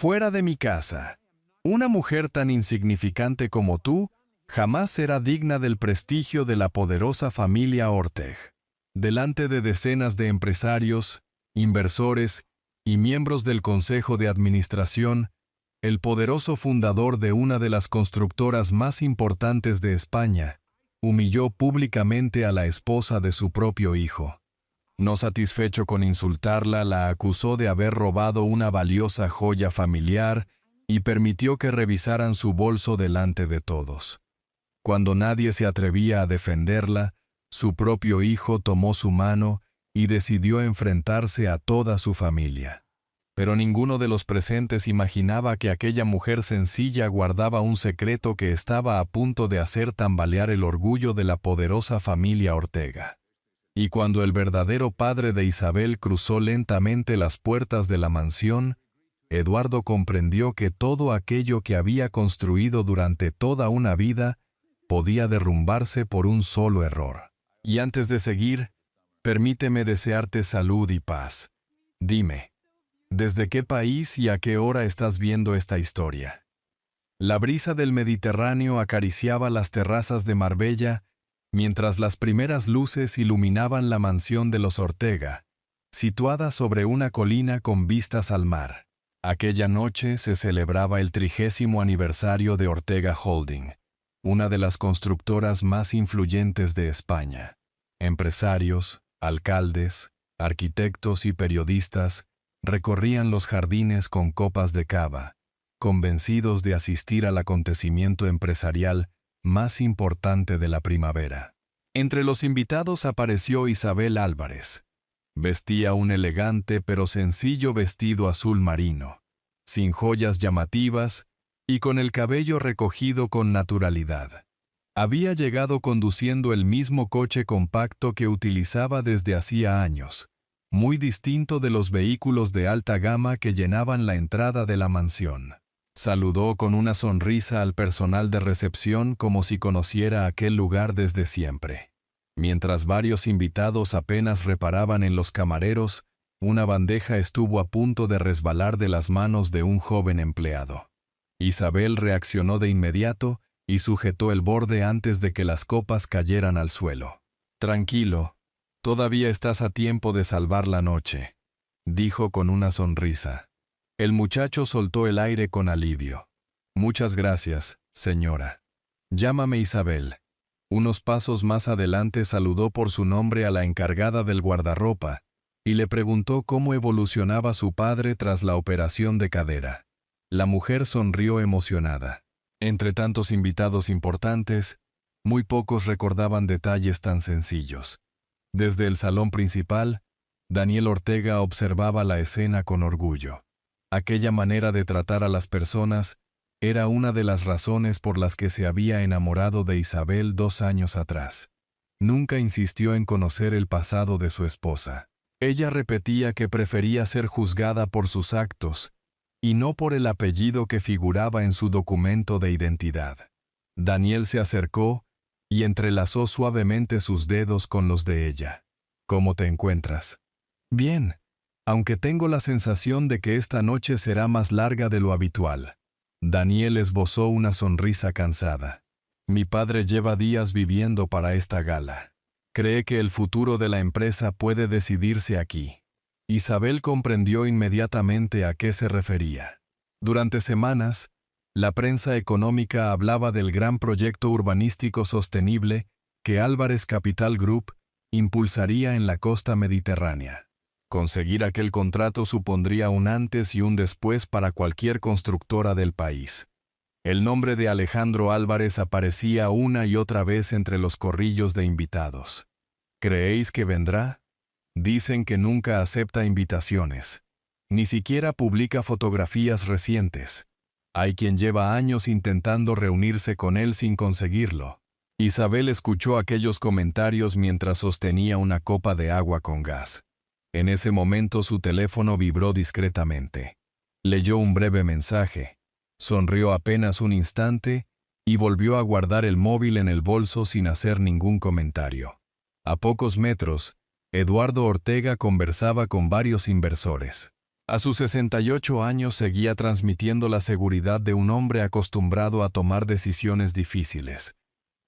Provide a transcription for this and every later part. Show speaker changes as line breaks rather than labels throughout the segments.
Fuera de mi casa. Una mujer tan insignificante como tú jamás será digna del prestigio de la poderosa familia Orteg. Delante de decenas de empresarios, inversores y miembros del Consejo de Administración, el poderoso fundador de una de las constructoras más importantes de España humilló públicamente a la esposa de su propio hijo. No satisfecho con insultarla, la acusó de haber robado una valiosa joya familiar y permitió que revisaran su bolso delante de todos. Cuando nadie se atrevía a defenderla, su propio hijo tomó su mano y decidió enfrentarse a toda su familia. Pero ninguno de los presentes imaginaba que aquella mujer sencilla guardaba un secreto que estaba a punto de hacer tambalear el orgullo de la poderosa familia Ortega. Y cuando el verdadero padre de Isabel cruzó lentamente las puertas de la mansión, Eduardo comprendió que todo aquello que había construido durante toda una vida podía derrumbarse por un solo error. Y antes de seguir, permíteme desearte salud y paz. Dime, ¿desde qué país y a qué hora estás viendo esta historia? La brisa del Mediterráneo acariciaba las terrazas de Marbella, mientras las primeras luces iluminaban la mansión de los Ortega, situada sobre una colina con vistas al mar. Aquella noche se celebraba el 30º aniversario de Ortega Holding, una de las constructoras más influyentes de España. Empresarios, alcaldes, arquitectos y periodistas recorrían los jardines con copas de cava, convencidos de asistir al acontecimiento empresarial más importante de la primavera. Entre los invitados apareció Isabel Álvarez. Vestía un elegante pero sencillo vestido azul marino, sin joyas llamativas y con el cabello recogido con naturalidad. Había llegado conduciendo el mismo coche compacto que utilizaba desde hacía años, muy distinto de los vehículos de alta gama que llenaban la entrada de la mansión. Saludó con una sonrisa al personal de recepción como si conociera aquel lugar desde siempre. Mientras varios invitados apenas reparaban en los camareros, una bandeja estuvo a punto de resbalar de las manos de un joven empleado. Isabel reaccionó de inmediato y sujetó el borde antes de que las copas cayeran al suelo. «Tranquilo, todavía estás a tiempo de salvar la noche», dijo con una sonrisa. El muchacho soltó el aire con alivio. «Muchas gracias, señora. Llámame Isabel». Unos pasos más adelante saludó por su nombre a la encargada del guardarropa y le preguntó cómo evolucionaba su padre tras la operación de cadera. La mujer sonrió emocionada. Entre tantos invitados importantes, muy pocos recordaban detalles tan sencillos. Desde el salón principal, Daniel Ortega observaba la escena con orgullo. Aquella manera de tratar a las personas era una de las razones por las que se había enamorado de Isabel 2 años atrás. Nunca insistió en conocer el pasado de su esposa. Ella repetía que prefería ser juzgada por sus actos y no por el apellido que figuraba en su documento de identidad. Daniel se acercó y entrelazó suavemente sus dedos con los de ella. «¿Cómo te encuentras?» «Bien, aunque tengo la sensación de que esta noche será más larga de lo habitual». Daniel esbozó una sonrisa cansada. «Mi padre lleva días viviendo para esta gala. Cree que el futuro de la empresa puede decidirse aquí». Isabel comprendió inmediatamente a qué se refería. Durante semanas, la prensa económica hablaba del gran proyecto urbanístico sostenible que Álvarez Capital Group impulsaría en la costa mediterránea. Conseguir aquel contrato supondría un antes y un después para cualquier constructora del país. El nombre de Alejandro Álvarez aparecía una y otra vez entre los corrillos de invitados. «¿Creéis que vendrá?» Dicen que nunca acepta invitaciones. Ni siquiera publica fotografías recientes. Hay quien lleva años intentando reunirse con él sin conseguirlo. Isabel escuchó aquellos comentarios mientras sostenía una copa de agua con gas. En ese momento su teléfono vibró discretamente. Leyó un breve mensaje, sonrió apenas un instante y volvió a guardar el móvil en el bolso sin hacer ningún comentario. A pocos metros, Eduardo Ortega conversaba con varios inversores. A sus 68 años seguía transmitiendo la seguridad de un hombre acostumbrado a tomar decisiones difíciles.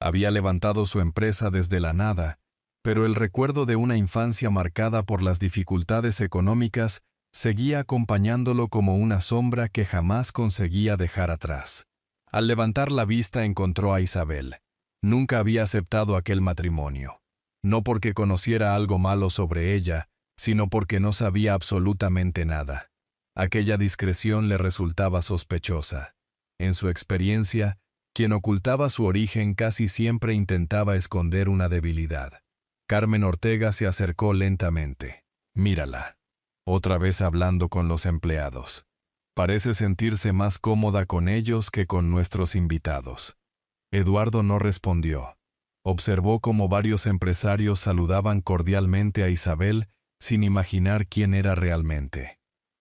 Había levantado su empresa desde la nada, pero el recuerdo de una infancia marcada por las dificultades económicas seguía acompañándolo como una sombra que jamás conseguía dejar atrás. Al levantar la vista encontró a Isabel. Nunca había aceptado aquel matrimonio. No porque conociera algo malo sobre ella, sino porque no sabía absolutamente nada. Aquella discreción le resultaba sospechosa. En su experiencia, quien ocultaba su origen casi siempre intentaba esconder una debilidad. Carmen Ortega se acercó lentamente. Mírala. Otra vez hablando con los empleados. Parece sentirse más cómoda con ellos que con nuestros invitados. Eduardo no respondió. Observó cómo varios empresarios saludaban cordialmente a Isabel sin imaginar quién era realmente.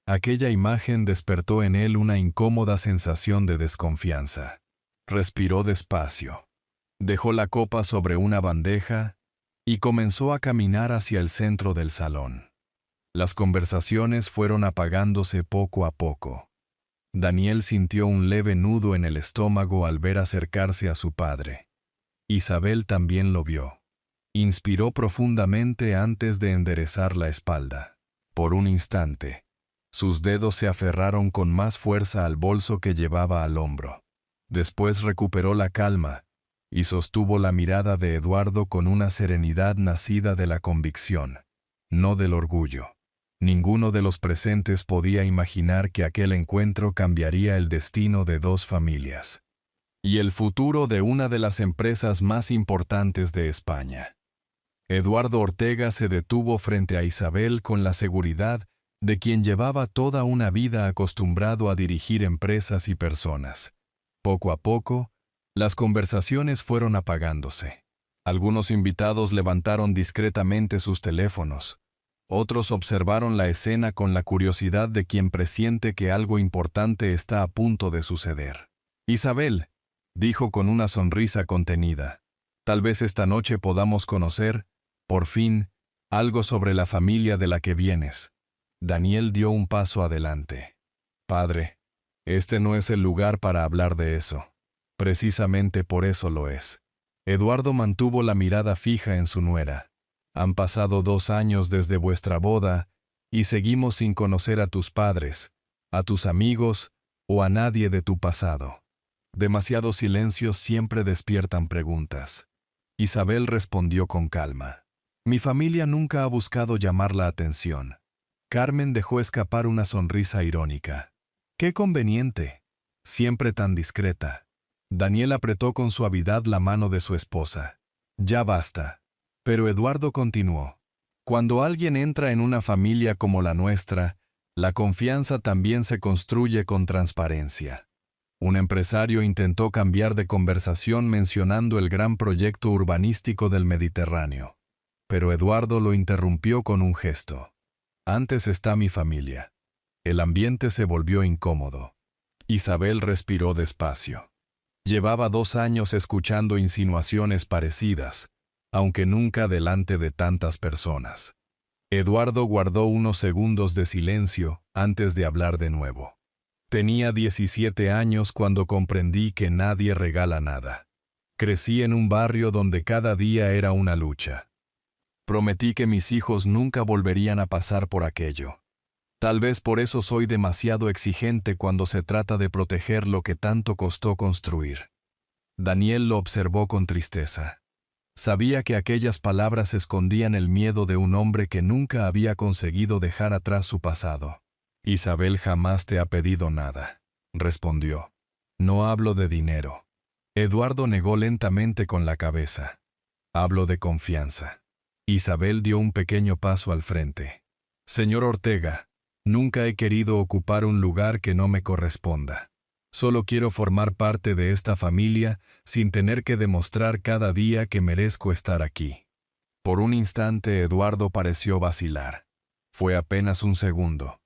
Aquella imagen despertó en él una incómoda sensación de desconfianza. Respiró despacio. Dejó la copa sobre una bandeja y comenzó a caminar hacia el centro del salón. Las conversaciones fueron apagándose poco a poco. Daniel sintió un leve nudo en el estómago al ver acercarse a su padre. Isabel también lo vio. Inspiró profundamente antes de enderezar la espalda. Por un instante, sus dedos se aferraron con más fuerza al bolso que llevaba al hombro. Después recuperó la calma y sostuvo la mirada de Eduardo con una serenidad nacida de la convicción, no del orgullo. Ninguno de los presentes podía imaginar que aquel encuentro cambiaría el destino de dos familias y el futuro de una de las empresas más importantes de España. Eduardo Ortega se detuvo frente a Isabel con la seguridad de quien llevaba toda una vida acostumbrado a dirigir empresas y personas. Poco a poco, las conversaciones fueron apagándose. Algunos invitados levantaron discretamente sus teléfonos. Otros observaron la escena con la curiosidad de quien presiente que algo importante está a punto de suceder. Isabel, dijo con una sonrisa contenida, tal vez esta noche podamos conocer, por fin, algo sobre la familia de la que vienes. Daniel dio un paso adelante. Padre, este no es el lugar para hablar de eso. Precisamente por eso lo es. Eduardo mantuvo la mirada fija en su nuera. Han pasado 2 años desde vuestra boda y seguimos sin conocer a tus padres, a tus amigos o a nadie de tu pasado. Demasiados silencios siempre despiertan preguntas. Isabel respondió con calma. Mi familia nunca ha buscado llamar la atención. Carmen dejó escapar una sonrisa irónica. ¡Qué conveniente! Siempre tan discreta. Daniel apretó con suavidad la mano de su esposa. Ya basta. Pero Eduardo continuó. Cuando alguien entra en una familia como la nuestra, la confianza también se construye con transparencia. Un empresario intentó cambiar de conversación mencionando el gran proyecto urbanístico del Mediterráneo. Pero Eduardo lo interrumpió con un gesto. Antes está mi familia. El ambiente se volvió incómodo. Isabel respiró despacio. Llevaba 2 años escuchando insinuaciones parecidas, aunque nunca delante de tantas personas. Eduardo guardó unos segundos de silencio antes de hablar de nuevo. Tenía 17 años cuando comprendí que nadie regala nada. Crecí en un barrio donde cada día era una lucha. Prometí que mis hijos nunca volverían a pasar por aquello. Tal vez por eso soy demasiado exigente cuando se trata de proteger lo que tanto costó construir. Daniel lo observó con tristeza. Sabía que aquellas palabras escondían el miedo de un hombre que nunca había conseguido dejar atrás su pasado. Isabel jamás te ha pedido nada, respondió. No hablo de dinero. Eduardo negó lentamente con la cabeza. Hablo de confianza. Isabel dio un pequeño paso al frente. Señor Ortega, nunca he querido ocupar un lugar que no me corresponda. Solo quiero formar parte de esta familia sin tener que demostrar cada día que merezco estar aquí. Por un instante Eduardo pareció vacilar. Fue apenas un segundo.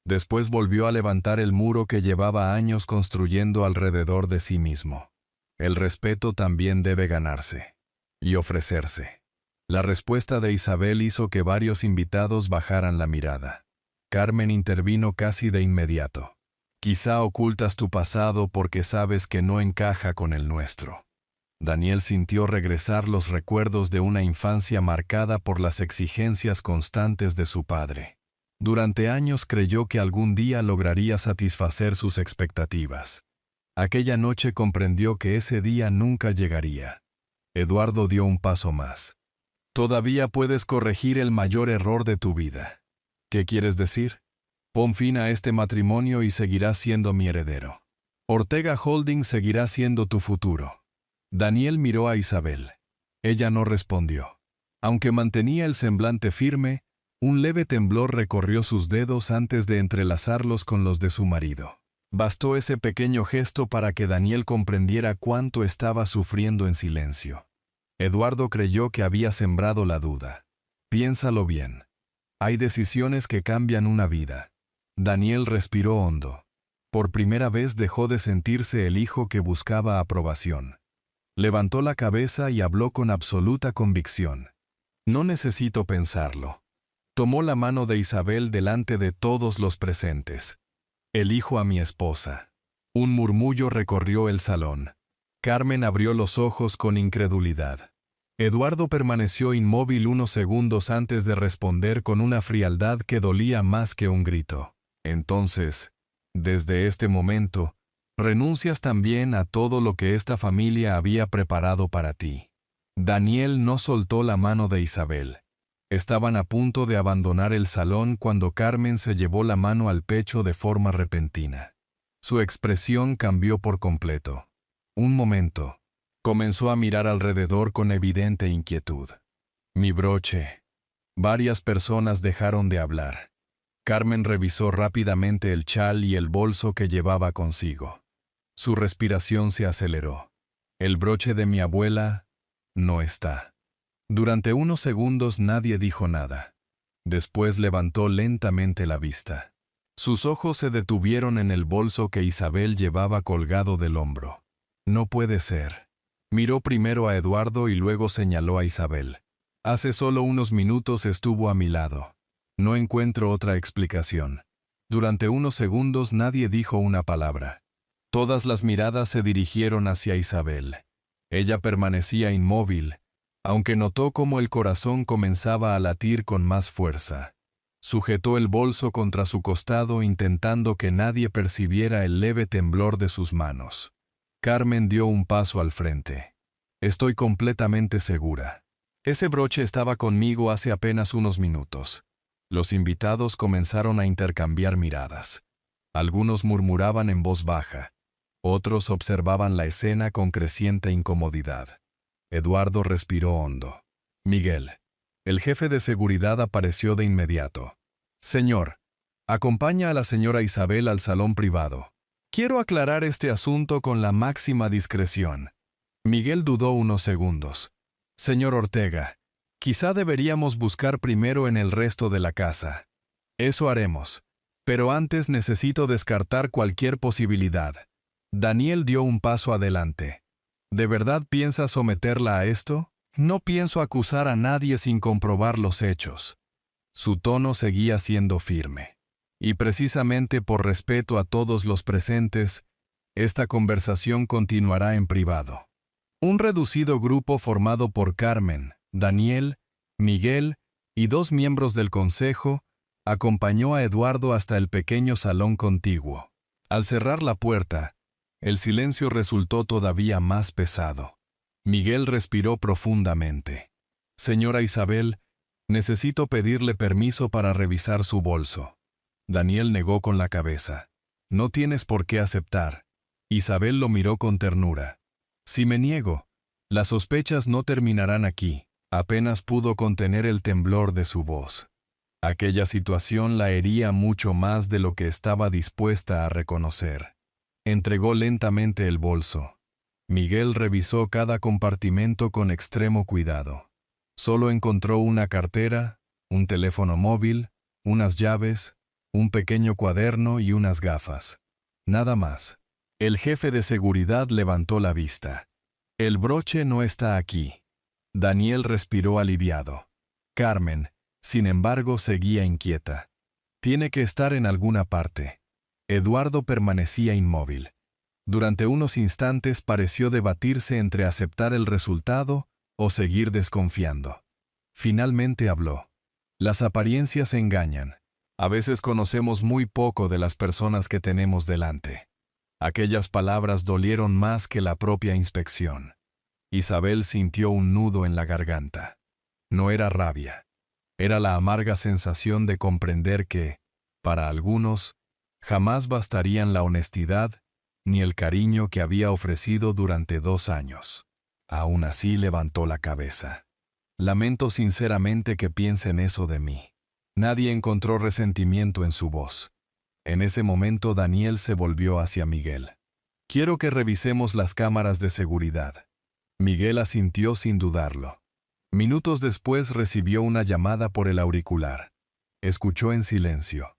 Después volvió a levantar el muro que llevaba años construyendo alrededor de sí mismo. El respeto también debe ganarse y ofrecerse. La respuesta de Isabel hizo que varios invitados bajaran la mirada. Carmen intervino casi de inmediato. Quizá ocultas tu pasado porque sabes que no encaja con el nuestro. Daniel sintió regresar los recuerdos de una infancia marcada por las exigencias constantes de su padre. Durante años creyó que algún día lograría satisfacer sus expectativas. Aquella noche comprendió que ese día nunca llegaría. Eduardo dio un paso más. Todavía puedes corregir el mayor error de tu vida. ¿Qué quieres decir? Pon fin a este matrimonio y seguirás siendo mi heredero. Ortega Holding seguirá siendo tu futuro. Daniel miró a Isabel. Ella no respondió. Aunque mantenía el semblante firme, un leve temblor recorrió sus dedos antes de entrelazarlos con los de su marido. Bastó ese pequeño gesto para que Daniel comprendiera cuánto estaba sufriendo en silencio. Eduardo creyó que había sembrado la duda. Piénsalo bien. Hay decisiones que cambian una vida. Daniel respiró hondo. Por primera vez dejó de sentirse el hijo que buscaba aprobación. Levantó la cabeza y habló con absoluta convicción. No necesito pensarlo. Tomó la mano de Isabel delante de todos los presentes. Elijo a mi esposa. Un murmullo recorrió el salón. Carmen abrió los ojos con incredulidad. Eduardo permaneció inmóvil unos segundos antes de responder con una frialdad que dolía más que un grito. Entonces, desde este momento, renuncias también a todo lo que esta familia había preparado para ti. Daniel no soltó la mano de Isabel. Estaban a punto de abandonar el salón cuando Carmen se llevó la mano al pecho de forma repentina. Su expresión cambió por completo. Un momento. Comenzó a mirar alrededor con evidente inquietud. Mi broche. Varias personas dejaron de hablar. Carmen revisó rápidamente el chal y el bolso que llevaba consigo. Su respiración se aceleró. El broche de mi abuela no está. Durante unos segundos nadie dijo nada. Después levantó lentamente la vista. Sus ojos se detuvieron en el bolso que Isabel llevaba colgado del hombro. No puede ser. Miró primero a Eduardo y luego señaló a Isabel. Hace solo unos minutos estuvo a mi lado. No encuentro otra explicación. Durante unos segundos nadie dijo una palabra. Todas las miradas se dirigieron hacia Isabel. Ella permanecía inmóvil, aunque notó cómo el corazón comenzaba a latir con más fuerza. Sujetó el bolso contra su costado intentando que nadie percibiera el leve temblor de sus manos. Carmen dio un paso al frente. Estoy completamente segura. Ese broche estaba conmigo hace apenas unos minutos. Los invitados comenzaron a intercambiar miradas. Algunos murmuraban en voz baja. Otros observaban la escena con creciente incomodidad. Eduardo respiró hondo. Miguel. El jefe de seguridad apareció de inmediato. Señor, acompaña a la señora Isabel al salón privado. Quiero aclarar este asunto con la máxima discreción. Miguel dudó unos segundos. Señor Ortega, quizá deberíamos buscar primero en el resto de la casa. Eso haremos. Pero antes necesito descartar cualquier posibilidad. Daniel dio un paso adelante. ¿De verdad piensa someterla a esto? No pienso acusar a nadie sin comprobar los hechos. Su tono seguía siendo firme. Y precisamente por respeto a todos los presentes, esta conversación continuará en privado. Un reducido grupo formado por Carmen, Daniel, Miguel y 2 miembros del consejo acompañó a Eduardo hasta el pequeño salón contiguo. Al cerrar la puerta, el silencio resultó todavía más pesado. Miguel respiró profundamente. Señora Isabel, necesito pedirle permiso para revisar su bolso. Daniel negó con la cabeza. No tienes por qué aceptar. Isabel lo miró con ternura. Si me niego, las sospechas no terminarán aquí. Apenas pudo contener el temblor de su voz. Aquella situación la hería mucho más de lo que estaba dispuesta a reconocer. Entregó lentamente el bolso. Miguel revisó cada compartimento con extremo cuidado. Solo encontró una cartera, un teléfono móvil, unas llaves, un pequeño cuaderno y unas gafas. Nada más. El jefe de seguridad levantó la vista. El broche no está aquí. Daniel respiró aliviado. Carmen, sin embargo, seguía inquieta. Tiene que estar en alguna parte. Eduardo permanecía inmóvil. Durante unos instantes pareció debatirse entre aceptar el resultado o seguir desconfiando. Finalmente habló. Las apariencias engañan. A veces conocemos muy poco de las personas que tenemos delante. Aquellas palabras dolieron más que la propia inspección. Isabel sintió un nudo en la garganta. No era rabia. Era la amarga sensación de comprender que, para algunos, jamás bastarían la honestidad ni el cariño que había ofrecido durante 2 años. Aún así levantó la cabeza. Lamento sinceramente que piensen eso de mí. Nadie encontró resentimiento en su voz. En ese momento Daniel se volvió hacia Miguel. Quiero que revisemos las cámaras de seguridad. Miguel asintió sin dudarlo. Minutos después recibió una llamada por el auricular. Escuchó en silencio.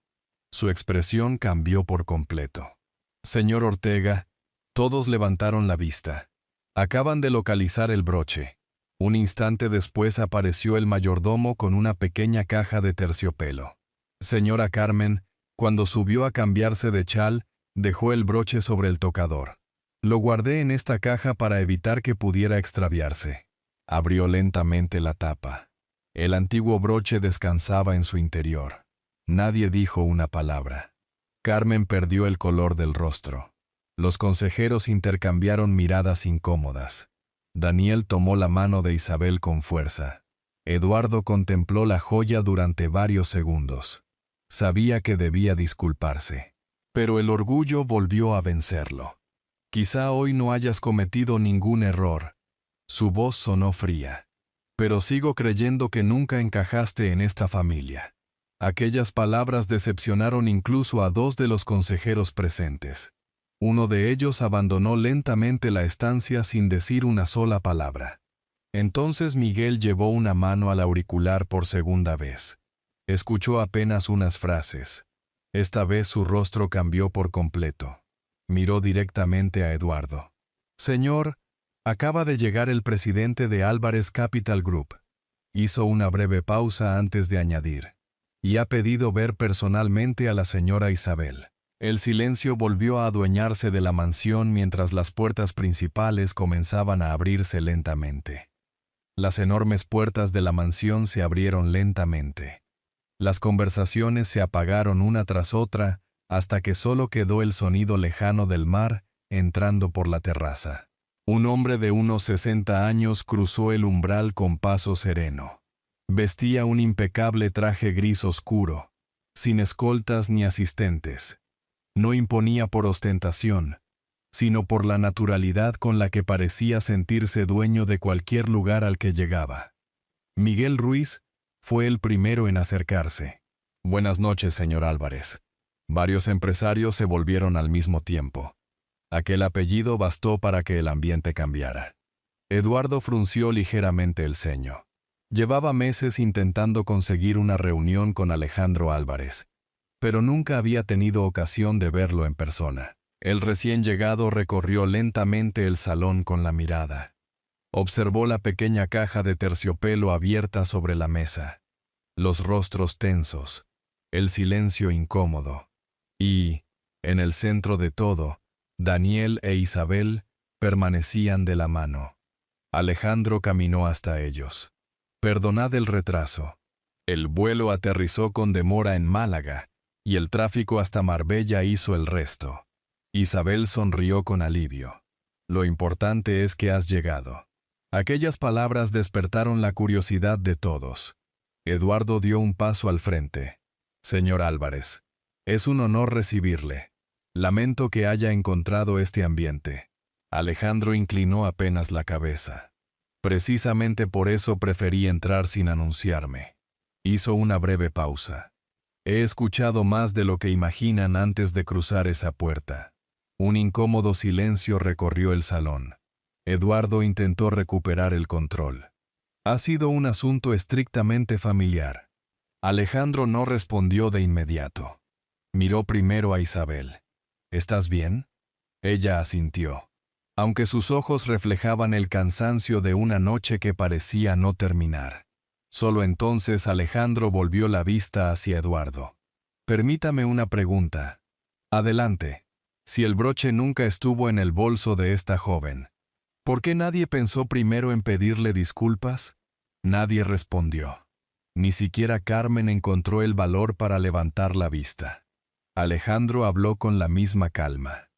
Su expresión cambió por completo. Señor Ortega, todos levantaron la vista. Acaban de localizar el broche. Un instante después apareció el mayordomo con una pequeña caja de terciopelo. Señora Carmen, cuando subió a cambiarse de chal, dejó el broche sobre el tocador. Lo guardé en esta caja para evitar que pudiera extraviarse. Abrió lentamente la tapa. El antiguo broche descansaba en su interior. Nadie dijo una palabra. Carmen perdió el color del rostro. Los consejeros intercambiaron miradas incómodas. Daniel tomó la mano de Isabel con fuerza. Eduardo contempló la joya durante varios segundos. Sabía que debía disculparse. Pero el orgullo volvió a vencerlo. Quizá hoy no hayas cometido ningún error. Su voz sonó fría. Pero sigo creyendo que nunca encajaste en esta familia. Aquellas palabras decepcionaron incluso a 2 de los consejeros presentes. Uno de ellos abandonó lentamente la estancia sin decir una sola palabra. Entonces Miguel llevó una mano al auricular por segunda vez. Escuchó apenas unas frases. Esta vez su rostro cambió por completo. Miró directamente a Eduardo. Señor, acaba de llegar el presidente de Álvarez Capital Group. Hizo una breve pausa antes de añadir. Y ha pedido ver personalmente a la señora Isabel. El silencio volvió a adueñarse de la mansión mientras las puertas principales comenzaban a abrirse lentamente. Las enormes puertas de la mansión se abrieron lentamente. Las conversaciones se apagaron una tras otra hasta que solo quedó el sonido lejano del mar entrando por la terraza. Un hombre de unos 60 años cruzó el umbral con paso sereno. Vestía un impecable traje gris oscuro, sin escoltas ni asistentes. No imponía por ostentación, sino por la naturalidad con la que parecía sentirse dueño de cualquier lugar al que llegaba. Miguel Ruiz fue el primero en acercarse. Buenas noches, señor Álvarez. Varios empresarios se volvieron al mismo tiempo. Aquel apellido bastó para que el ambiente cambiara. Eduardo frunció ligeramente el ceño. Llevaba meses intentando conseguir una reunión con Alejandro Álvarez, pero nunca había tenido ocasión de verlo en persona. El recién llegado recorrió lentamente el salón con la mirada. Observó la pequeña caja de terciopelo abierta sobre la mesa, los rostros tensos, el silencio incómodo. Y, en el centro de todo, Daniel e Isabel permanecían de la mano. Alejandro caminó hasta ellos. Perdonad el retraso. El vuelo aterrizó con demora en Málaga, y el tráfico hasta Marbella hizo el resto. Isabel sonrió con alivio. Lo importante es que has llegado. Aquellas palabras despertaron la curiosidad de todos. Eduardo dio un paso al frente. Señor Álvarez, es un honor recibirle. Lamento que haya encontrado este ambiente. Alejandro inclinó apenas la cabeza. Precisamente por eso preferí entrar sin anunciarme. Hizo una breve pausa. He escuchado más de lo que imaginan antes de cruzar esa puerta. Un incómodo silencio recorrió el salón. Eduardo intentó recuperar el control. Ha sido un asunto estrictamente familiar. Alejandro no respondió de inmediato. Miró primero a Isabel. ¿Estás bien? Ella asintió, aunque sus ojos reflejaban el cansancio de una noche que parecía no terminar. Solo entonces Alejandro volvió la vista hacia Eduardo. Permítame una pregunta. Adelante. Si el broche nunca estuvo en el bolso de esta joven, ¿por qué nadie pensó primero en pedirle disculpas? Nadie respondió. Ni siquiera Carmen encontró el valor para levantar la vista. Alejandro habló con la misma calma.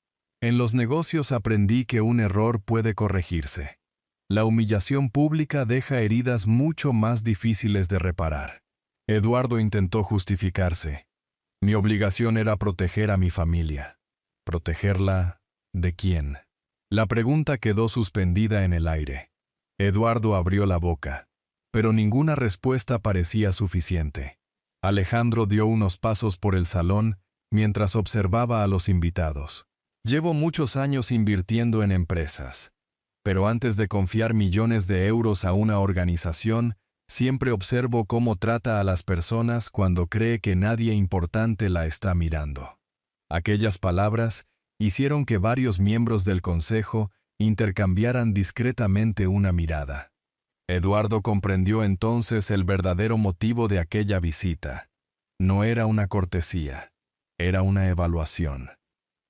En los negocios aprendí que un error puede corregirse. La humillación pública deja heridas mucho más difíciles de reparar. Eduardo intentó justificarse. Mi obligación era proteger a mi familia. ¿Protegerla de quién? La pregunta quedó suspendida en el aire. Eduardo abrió la boca, pero ninguna respuesta parecía suficiente. Alejandro dio unos pasos por el salón mientras observaba a los invitados. Llevo muchos años invirtiendo en empresas, pero antes de confiar millones de euros a una organización, siempre observo cómo trata a las personas cuando cree que nadie importante la está mirando. Aquellas palabras hicieron que varios miembros del consejo intercambiaran discretamente una mirada. Eduardo comprendió entonces el verdadero motivo de aquella visita. No era una cortesía, era una evaluación.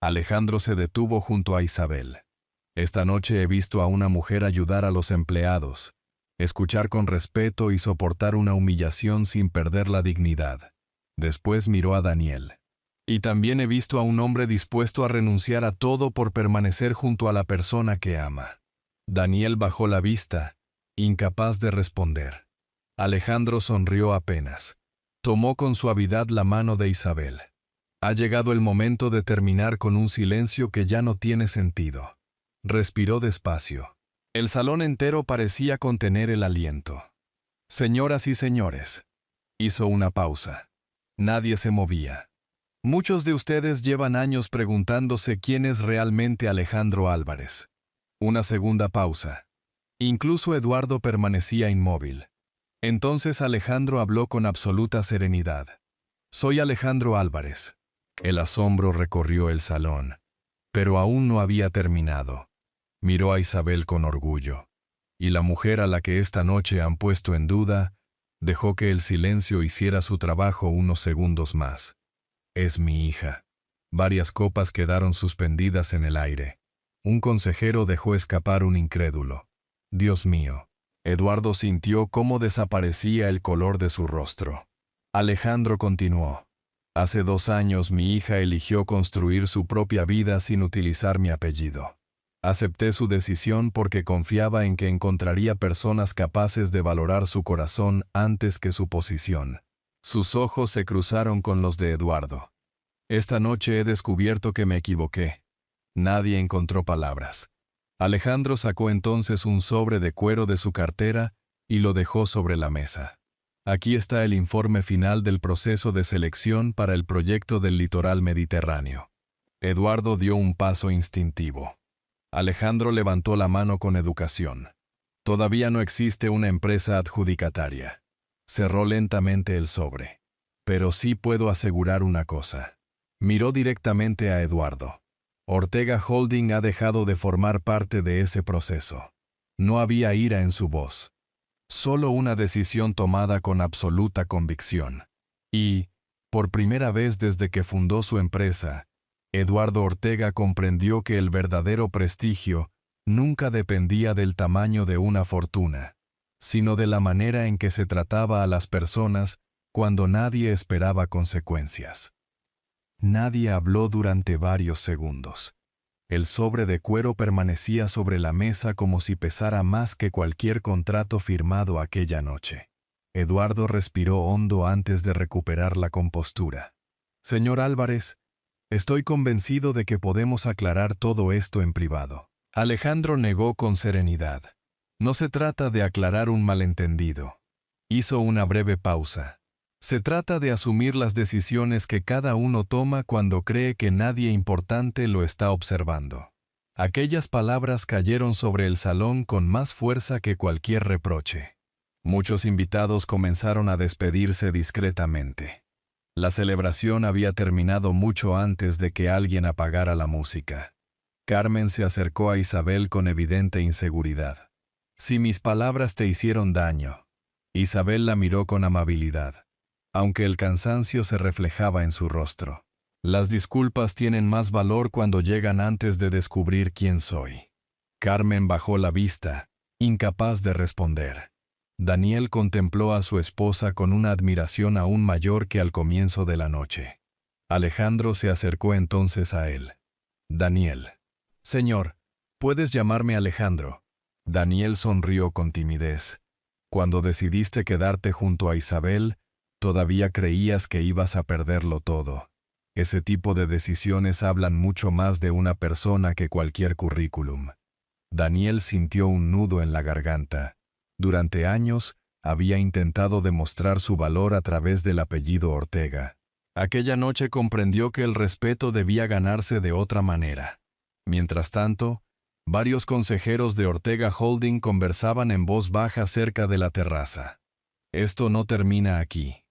Alejandro se detuvo junto a Isabel. Esta noche he visto a una mujer ayudar a los empleados, escuchar con respeto y soportar una humillación sin perder la dignidad. Después miró a Daniel. Y también he visto a un hombre dispuesto a renunciar a todo por permanecer junto a la persona que ama. Daniel bajó la vista, incapaz de responder. Alejandro sonrió apenas. Tomó con suavidad la mano de Isabel. Ha llegado el momento de terminar con un silencio que ya no tiene sentido. Respiró despacio. El salón entero parecía contener el aliento. Señoras y señores. Hizo una pausa. Nadie se movía. Muchos de ustedes llevan años preguntándose quién es realmente Alejandro Álvarez. Una segunda pausa. Incluso Eduardo permanecía inmóvil. Entonces Alejandro habló con absoluta serenidad. Soy Alejandro Álvarez. El asombro recorrió el salón, pero aún no había terminado. Miró a Isabel con orgullo, y la mujer a la que esta noche han puesto en duda, dejó que el silencio hiciera su trabajo unos segundos más. Es mi hija. Varias copas quedaron suspendidas en el aire. Un consejero dejó escapar un incrédulo. Dios mío. Eduardo sintió cómo desaparecía el color de su rostro. Alejandro continuó. Hace 2 años mi hija eligió construir su propia vida sin utilizar mi apellido. Acepté su decisión porque confiaba en que encontraría personas capaces de valorar su corazón antes que su posición. Sus ojos se cruzaron con los de Eduardo. Esta noche he descubierto que me equivoqué. Nadie encontró palabras. Alejandro sacó entonces un sobre de cuero de su cartera y lo dejó sobre la mesa. Aquí está el informe final del proceso de selección para el proyecto del litoral mediterráneo. Eduardo dio un paso instintivo. Alejandro levantó la mano con educación. Todavía no existe una empresa adjudicataria. Cerró lentamente el sobre. Pero sí puedo asegurar una cosa. Miró directamente a Eduardo. Ortega Holding ha dejado de formar parte de ese proceso. No había ira en su voz. Solo una decisión tomada con absoluta convicción. Y, por primera vez desde que fundó su empresa, Eduardo Ortega comprendió que el verdadero prestigio nunca dependía del tamaño de una fortuna, sino de la manera en que se trataba a las personas cuando nadie esperaba consecuencias. Nadie habló durante varios segundos. El sobre de cuero permanecía sobre la mesa como si pesara más que cualquier contrato firmado aquella noche. Eduardo respiró hondo antes de recuperar la compostura. Señor Álvarez, estoy convencido de que podemos aclarar todo esto en privado. Alejandro negó con serenidad. No se trata de aclarar un malentendido. Hizo una breve pausa. Se trata de asumir las decisiones que cada uno toma cuando cree que nadie importante lo está observando. Aquellas palabras cayeron sobre el salón con más fuerza que cualquier reproche. Muchos invitados comenzaron a despedirse discretamente. La celebración había terminado mucho antes de que alguien apagara la música. Carmen se acercó a Isabel con evidente inseguridad. Si mis palabras te hicieron daño. Isabel la miró con amabilidad. aunque el cansancio se reflejaba en su rostro. Las disculpas tienen más valor cuando llegan antes de descubrir quién soy. Carmen bajó la vista, incapaz de responder. Daniel contempló a su esposa con una admiración aún mayor que al comienzo de la noche. Alejandro se acercó entonces a él. Daniel. Señor, puedes llamarme Alejandro. Daniel sonrió con timidez. Cuando decidiste quedarte junto a Isabel, todavía creías que ibas a perderlo todo. Ese tipo de decisiones hablan mucho más de una persona que cualquier currículum. Daniel sintió un nudo en la garganta. Durante años, había intentado demostrar su valor a través del apellido Ortega. Aquella noche comprendió que el respeto debía ganarse de otra manera. Mientras tanto, varios consejeros de Ortega Holding conversaban en voz baja cerca de la terraza. Esto no termina aquí.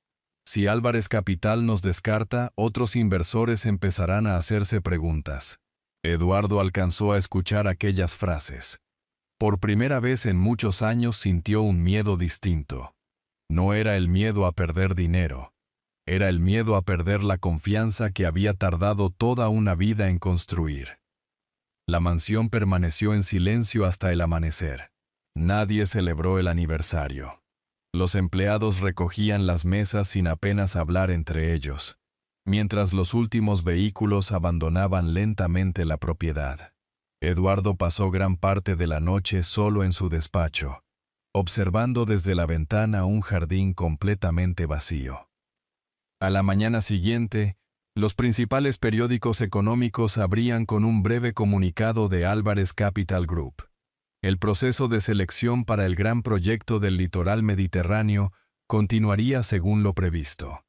Si Álvarez Capital nos descarta, otros inversores empezarán a hacerse preguntas. Eduardo alcanzó a escuchar aquellas frases. Por primera vez en muchos años sintió un miedo distinto. No era el miedo a perder dinero. Era el miedo a perder la confianza que había tardado toda una vida en construir. La mansión permaneció en silencio hasta el amanecer. Nadie celebró el aniversario. Los empleados recogían las mesas sin apenas hablar entre ellos, mientras los últimos vehículos abandonaban lentamente la propiedad. Eduardo pasó gran parte de la noche solo en su despacho, observando desde la ventana un jardín completamente vacío. A la mañana siguiente, los principales periódicos económicos abrían con un breve comunicado de Álvarez Capital Group. El proceso de selección para el gran proyecto del litoral mediterráneo continuaría según lo previsto.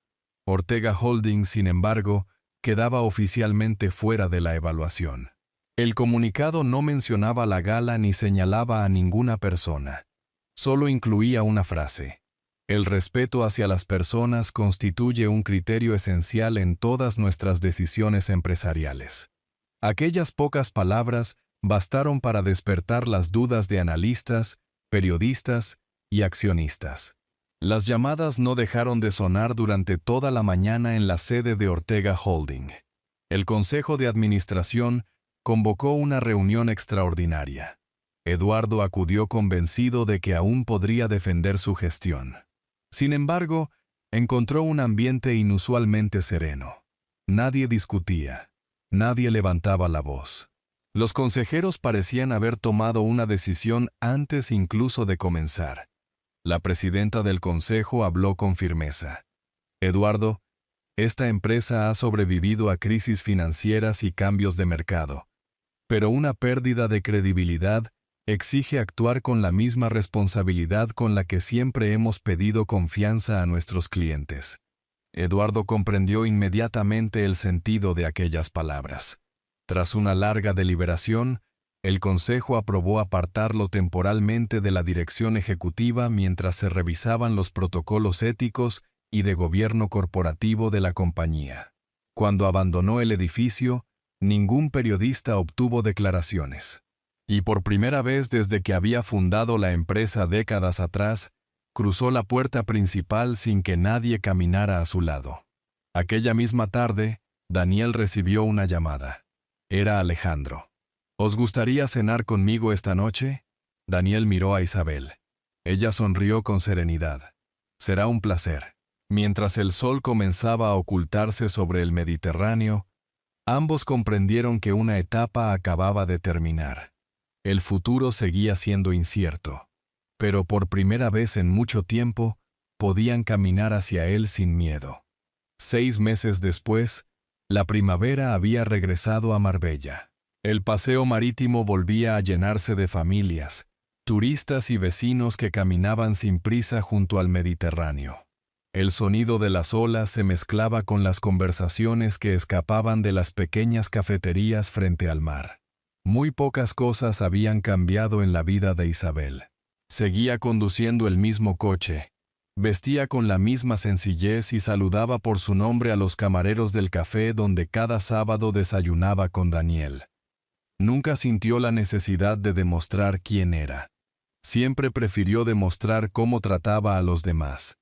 Ortega Holding, sin embargo, quedaba oficialmente fuera de la evaluación. El comunicado no mencionaba la gala ni señalaba a ninguna persona. Solo incluía una frase. El respeto hacia las personas constituye un criterio esencial en todas nuestras decisiones empresariales. Aquellas pocas palabras bastaron para despertar las dudas de analistas, periodistas y accionistas. Las llamadas no dejaron de sonar durante toda la mañana en la sede de Ortega Holding. El Consejo de Administración convocó una reunión extraordinaria. Eduardo acudió convencido de que aún podría defender su gestión. Sin embargo, encontró un ambiente inusualmente sereno. Nadie discutía. Nadie levantaba la voz. Los consejeros parecían haber tomado una decisión antes incluso de comenzar. La presidenta del consejo habló con firmeza. Eduardo, esta empresa ha sobrevivido a crisis financieras y cambios de mercado, pero una pérdida de credibilidad exige actuar con la misma responsabilidad con la que siempre hemos pedido confianza a nuestros clientes. Eduardo comprendió inmediatamente el sentido de aquellas palabras. Tras una larga deliberación, el Consejo aprobó apartarlo temporalmente de la dirección ejecutiva mientras se revisaban los protocolos éticos y de gobierno corporativo de la compañía. Cuando abandonó el edificio, ningún periodista obtuvo declaraciones. Y por primera vez desde que había fundado la empresa décadas atrás, cruzó la puerta principal sin que nadie caminara a su lado. Aquella misma tarde, Daniel recibió una llamada. Era Alejandro. ¿Os gustaría cenar conmigo esta noche? Daniel miró a Isabel. Ella sonrió con serenidad. Será un placer. Mientras el sol comenzaba a ocultarse sobre el Mediterráneo, ambos comprendieron que una etapa acababa de terminar. El futuro seguía siendo incierto, pero por primera vez en mucho tiempo podían caminar hacia él sin miedo. 6 meses después, la primavera había regresado a Marbella. El paseo marítimo volvía a llenarse de familias, turistas y vecinos que caminaban sin prisa junto al Mediterráneo. El sonido de las olas se mezclaba con las conversaciones que escapaban de las pequeñas cafeterías frente al mar. Muy pocas cosas habían cambiado en la vida de Isabel. Seguía conduciendo el mismo coche, vestía con la misma sencillez y saludaba por su nombre a los camareros del café donde cada sábado desayunaba con Daniel. Nunca sintió la necesidad de demostrar quién era. Siempre prefirió demostrar cómo trataba a los demás.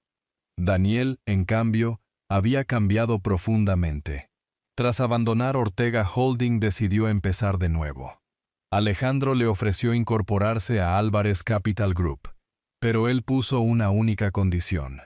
Daniel, en cambio, había cambiado profundamente. Tras abandonar Ortega Holding, decidió empezar de nuevo. Alejandro le ofreció incorporarse a Álvarez Capital Group, pero él puso una única condición.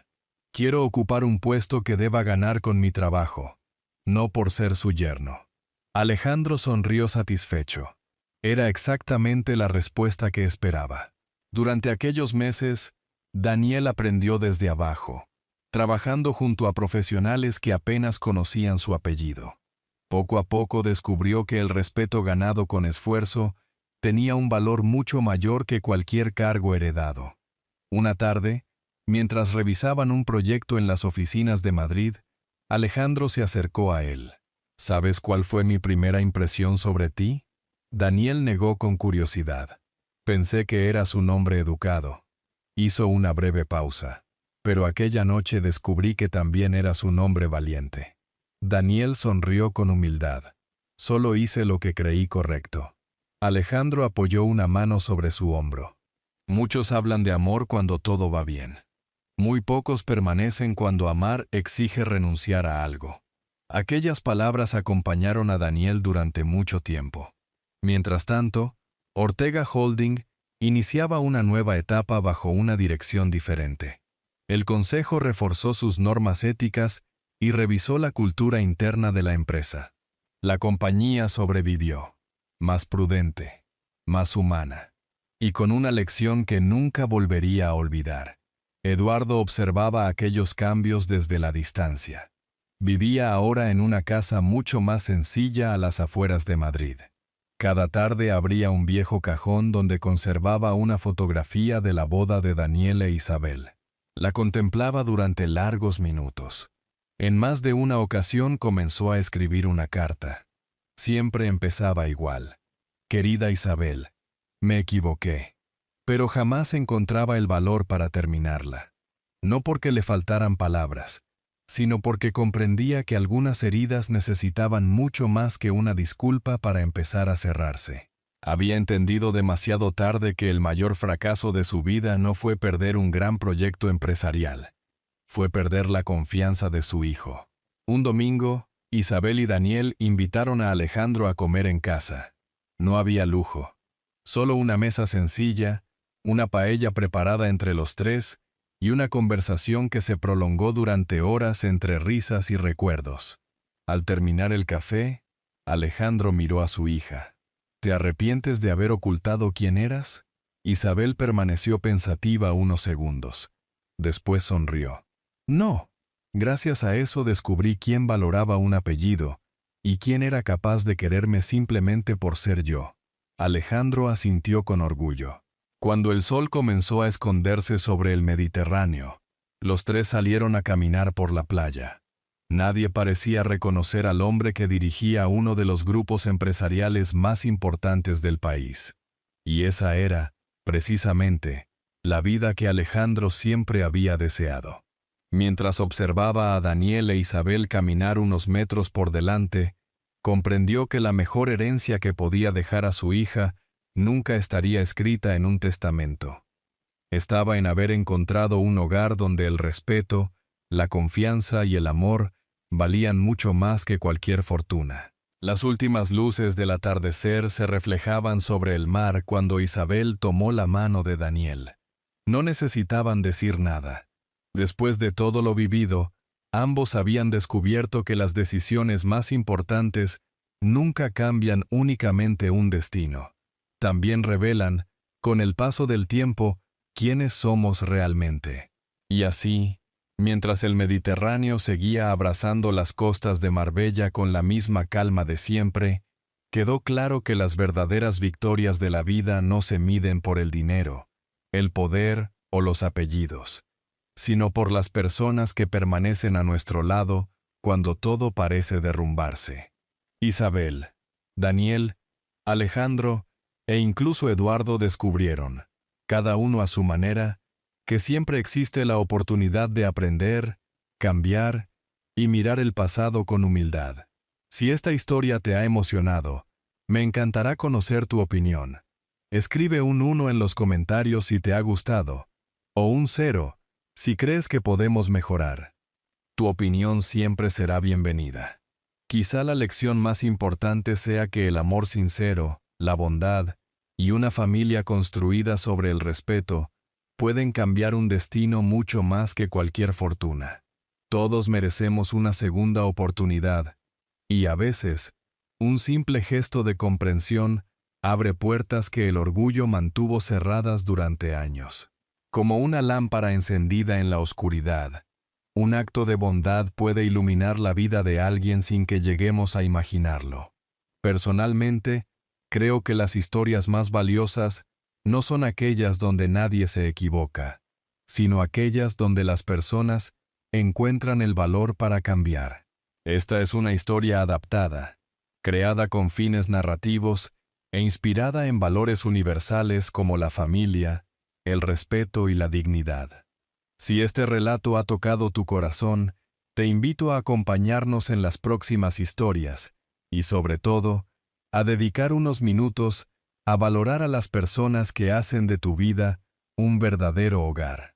Quiero ocupar un puesto que deba ganar con mi trabajo, no por ser su yerno. Alejandro sonrió satisfecho. Era exactamente la respuesta que esperaba. Durante aquellos meses, Daniel aprendió desde abajo, trabajando junto a profesionales que apenas conocían su apellido. Poco a poco descubrió que el respeto ganado con esfuerzo tenía un valor mucho mayor que cualquier cargo heredado. Una tarde, mientras revisaban un proyecto en las oficinas de Madrid, Alejandro se acercó a él. ¿Sabes cuál fue mi primera impresión sobre ti? Daniel negó con curiosidad. Pensé que eras un hombre educado. Hizo una breve pausa. Pero aquella noche descubrí que también eras un hombre valiente. Daniel sonrió con humildad. Solo hice lo que creí correcto. Alejandro apoyó una mano sobre su hombro. Muchos hablan de amor cuando todo va bien. Muy pocos permanecen cuando amar exige renunciar a algo. Aquellas palabras acompañaron a Daniel durante mucho tiempo. Mientras tanto, Ortega Holding iniciaba una nueva etapa bajo una dirección diferente. El consejo reforzó sus normas éticas y revisó la cultura interna de la empresa. La compañía sobrevivió, más prudente, más humana, y con una lección que nunca volvería a olvidar. Eduardo observaba aquellos cambios desde la distancia. Vivía ahora en una casa mucho más sencilla a las afueras de Madrid. Cada tarde abría un viejo cajón donde conservaba una fotografía de la boda de Daniel e Isabel. La contemplaba durante largos minutos. En más de una ocasión comenzó a escribir una carta. Siempre empezaba igual. Querida Isabel, me equivoqué. Pero jamás encontraba el valor para terminarla. No porque le faltaran palabras, sino porque comprendía que algunas heridas necesitaban mucho más que una disculpa para empezar a cerrarse. Había entendido demasiado tarde que el mayor fracaso de su vida no fue perder un gran proyecto empresarial. Fue perder la confianza de su hijo. Un domingo, Isabel y Daniel invitaron a Alejandro a comer en casa. No había lujo. Solo una mesa sencilla, una paella preparada entre los tres y una conversación que se prolongó durante horas entre risas y recuerdos. Al terminar el café, Alejandro miró a su hija. ¿Te arrepientes de haber ocultado quién eras? Isabel permaneció pensativa unos segundos. Después sonrió. No. Gracias a eso descubrí quién valoraba un apellido y quién era capaz de quererme simplemente por ser yo. Alejandro asintió con orgullo. Cuando el sol comenzó a esconderse sobre el Mediterráneo, los tres salieron a caminar por la playa. Nadie parecía reconocer al hombre que dirigía uno de los grupos empresariales más importantes del país. Y esa era, precisamente, la vida que Alejandro siempre había deseado. Mientras observaba a Daniel e Isabel caminar unos metros por delante, comprendió que la mejor herencia que podía dejar a su hija nunca estaría escrita en un testamento. Estaba en haber encontrado un hogar donde el respeto, la confianza y el amor valían mucho más que cualquier fortuna. Las últimas luces del atardecer se reflejaban sobre el mar cuando Isabel tomó la mano de Daniel. No necesitaban decir nada. Después de todo lo vivido, ambos habían descubierto que las decisiones más importantes nunca cambian únicamente un destino. También revelan, con el paso del tiempo, quiénes somos realmente. Y así, mientras el Mediterráneo seguía abrazando las costas de Marbella con la misma calma de siempre, quedó claro que las verdaderas victorias de la vida no se miden por el dinero, el poder o los apellidos, sino por las personas que permanecen a nuestro lado cuando todo parece derrumbarse. Isabel, Daniel, Alejandro e incluso Eduardo descubrieron, cada uno a su manera, que siempre existe la oportunidad de aprender, cambiar y mirar el pasado con humildad. Si esta historia te ha emocionado, me encantará conocer tu opinión. Escribe un 1 en los comentarios si te ha gustado, o un 0 Si crees que podemos mejorar, tu opinión siempre será bienvenida. Quizá la lección más importante sea que el amor sincero, la bondad y una familia construida sobre el respeto pueden cambiar un destino mucho más que cualquier fortuna. Todos merecemos una segunda oportunidad, y a veces, un simple gesto de comprensión abre puertas que el orgullo mantuvo cerradas durante años. Como una lámpara encendida en la oscuridad, un acto de bondad puede iluminar la vida de alguien sin que lleguemos a imaginarlo. Personalmente, creo que las historias más valiosas no son aquellas donde nadie se equivoca, sino aquellas donde las personas encuentran el valor para cambiar. Esta es una historia adaptada, creada con fines narrativos e inspirada en valores universales como la familia, el respeto y la dignidad. Si este relato ha tocado tu corazón, te invito a acompañarnos en las próximas historias y, sobre todo, a dedicar unos minutos a valorar a las personas que hacen de tu vida un verdadero hogar.